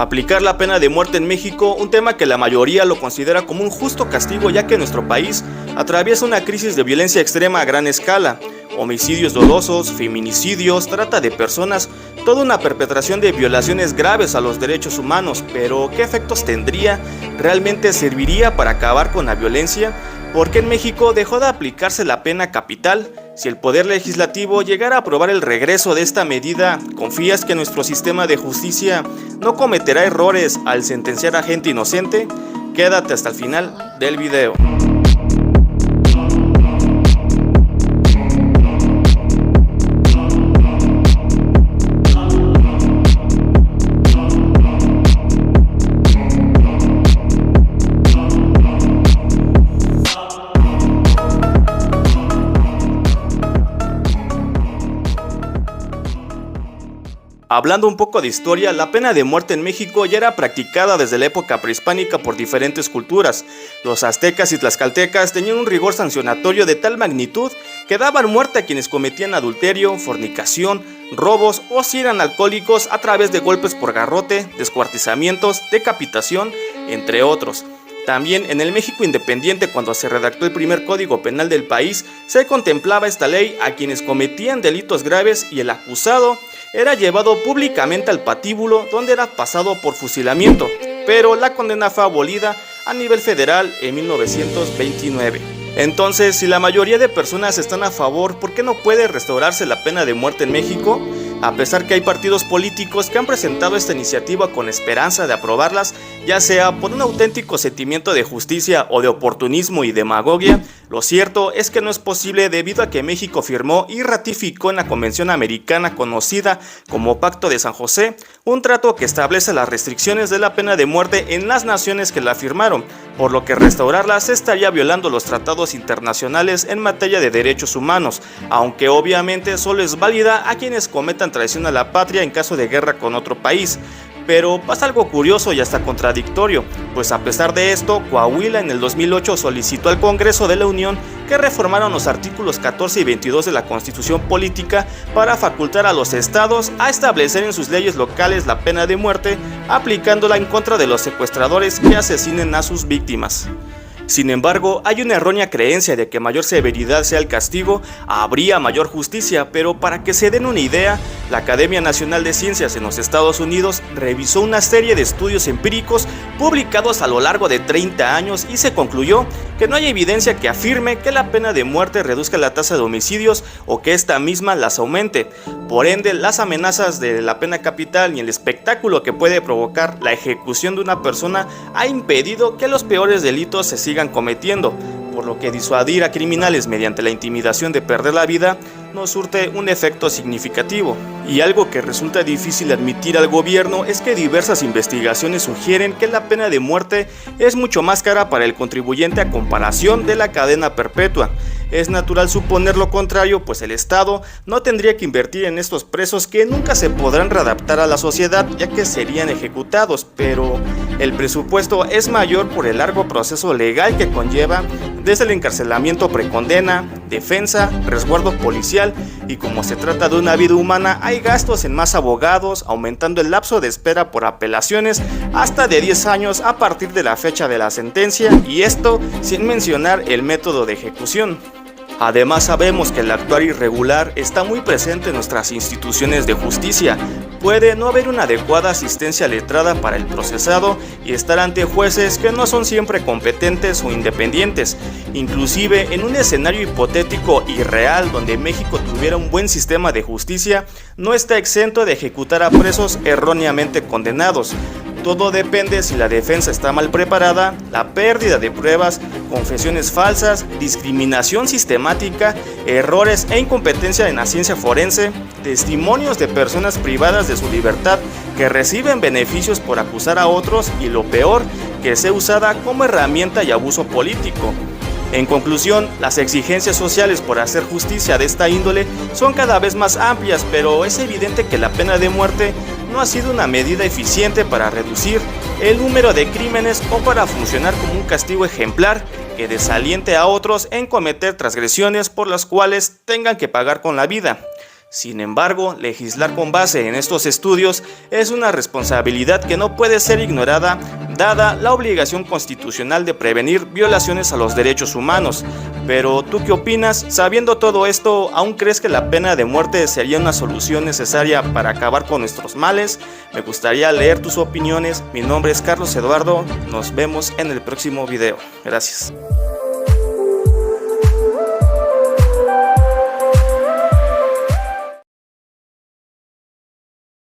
Aplicar la pena de muerte en México, un tema que la mayoría lo considera como un justo castigo, ya que nuestro país atraviesa una crisis de violencia extrema a gran escala. Homicidios dolosos, feminicidios, trata de personas, toda una perpetración de violaciones graves a los derechos humanos. Pero, ¿qué efectos tendría? ¿Realmente serviría para acabar con la violencia? ¿Por qué en México dejó de aplicarse la pena capital? Si el Poder Legislativo llegara a aprobar el regreso de esta medida, ¿confías que nuestro sistema de justicia no cometerá errores al sentenciar a gente inocente? Quédate hasta el final del video. Hablando un poco de historia, la pena de muerte en México ya era practicada desde la época prehispánica por diferentes culturas. Los aztecas y tlaxcaltecas tenían un rigor sancionatorio de tal magnitud que daban muerte a quienes cometían adulterio, fornicación, robos o si eran alcohólicos a través de golpes por garrote, descuartizamientos, decapitación, entre otros. También en el México independiente, cuando se redactó el primer código penal del país, se contemplaba esta ley a quienes cometían delitos graves y el acusado era llevado públicamente al patíbulo, donde era pasado por fusilamiento, pero la condena fue abolida a nivel federal en 1929. Entonces, si la mayoría de personas están a favor, ¿por qué no puede restaurarse la pena de muerte en México? A pesar que hay partidos políticos que han presentado esta iniciativa con esperanza de aprobarlas, ya sea por un auténtico sentimiento de justicia o de oportunismo y demagogia, lo cierto es que no es posible debido a que México firmó y ratificó en la Convención Americana conocida como Pacto de San José, un trato que establece las restricciones de la pena de muerte en las naciones que la firmaron, por lo que restaurarla se estaría violando los tratados internacionales en materia de derechos humanos, aunque obviamente solo es válida a quienes cometan traición a la patria en caso de guerra con otro país. Pero pasa algo curioso y hasta contradictorio, pues a pesar de esto, Coahuila en el 2008 solicitó al Congreso de la Unión que reformaran los artículos 14 y 22 de la Constitución Política para facultar a los estados a establecer en sus leyes locales la pena de muerte, aplicándola en contra de los secuestradores que asesinen a sus víctimas. Sin embargo, hay una errónea creencia de que mayor severidad sea el castigo, habría mayor justicia, pero para que se den una idea, la Academia Nacional de Ciencias en los Estados Unidos revisó una serie de estudios empíricos publicados a lo largo de 30 años y se concluyó que no hay evidencia que afirme que la pena de muerte reduzca la tasa de homicidios o que esta misma las aumente. Por ende, las amenazas de la pena capital y el espectáculo que puede provocar la ejecución de una persona ha impedido que los peores delitos se sigan cometiendo, por lo que disuadir a criminales mediante la intimidación de perder la vida no surte un efecto significativo. Y algo que resulta difícil admitir al gobierno es que diversas investigaciones sugieren que la pena de muerte es mucho más cara para el contribuyente a comparación de la cadena perpetua. Es natural suponer lo contrario, pues el Estado no tendría que invertir en estos presos que nunca se podrán readaptar a la sociedad, ya que serían ejecutados, pero el presupuesto es mayor por el largo proceso legal que conlleva, desde el encarcelamiento precondena, defensa, resguardo policial, y como se trata de una vida humana, hay gastos en más abogados, aumentando el lapso de espera por apelaciones hasta de 10 años a partir de la fecha de la sentencia, y esto sin mencionar el método de ejecución. Además, sabemos que el actuar irregular está muy presente en nuestras instituciones de justicia. Puede no haber una adecuada asistencia letrada para el procesado y estar ante jueces que no son siempre competentes o independientes. Inclusive, en un escenario hipotético y real donde México tuviera un buen sistema de justicia, no está exento de ejecutar a presos erróneamente condenados. Todo depende si la defensa está mal preparada, la pérdida de pruebas, confesiones falsas, discriminación sistemática, errores e incompetencia en la ciencia forense, testimonios de personas privadas de su libertad que reciben beneficios por acusar a otros y lo peor, que sea usada como herramienta y abuso político. En conclusión, las exigencias sociales por hacer justicia de esta índole son cada vez más amplias, pero es evidente que la pena de muerte no ha sido una medida eficiente para reducir el número de crímenes o para funcionar como un castigo ejemplar que desaliente a otros en cometer transgresiones por las cuales tengan que pagar con la vida. Sin embargo, legislar con base en estos estudios es una responsabilidad que no puede ser ignorada, dada la obligación constitucional de prevenir violaciones a los derechos humanos. Pero, ¿tú qué opinas? Sabiendo todo esto, ¿aún crees que la pena de muerte sería una solución necesaria para acabar con nuestros males? Me gustaría leer tus opiniones. Mi nombre es Carlos Eduardo. Nos vemos en el próximo video. Gracias.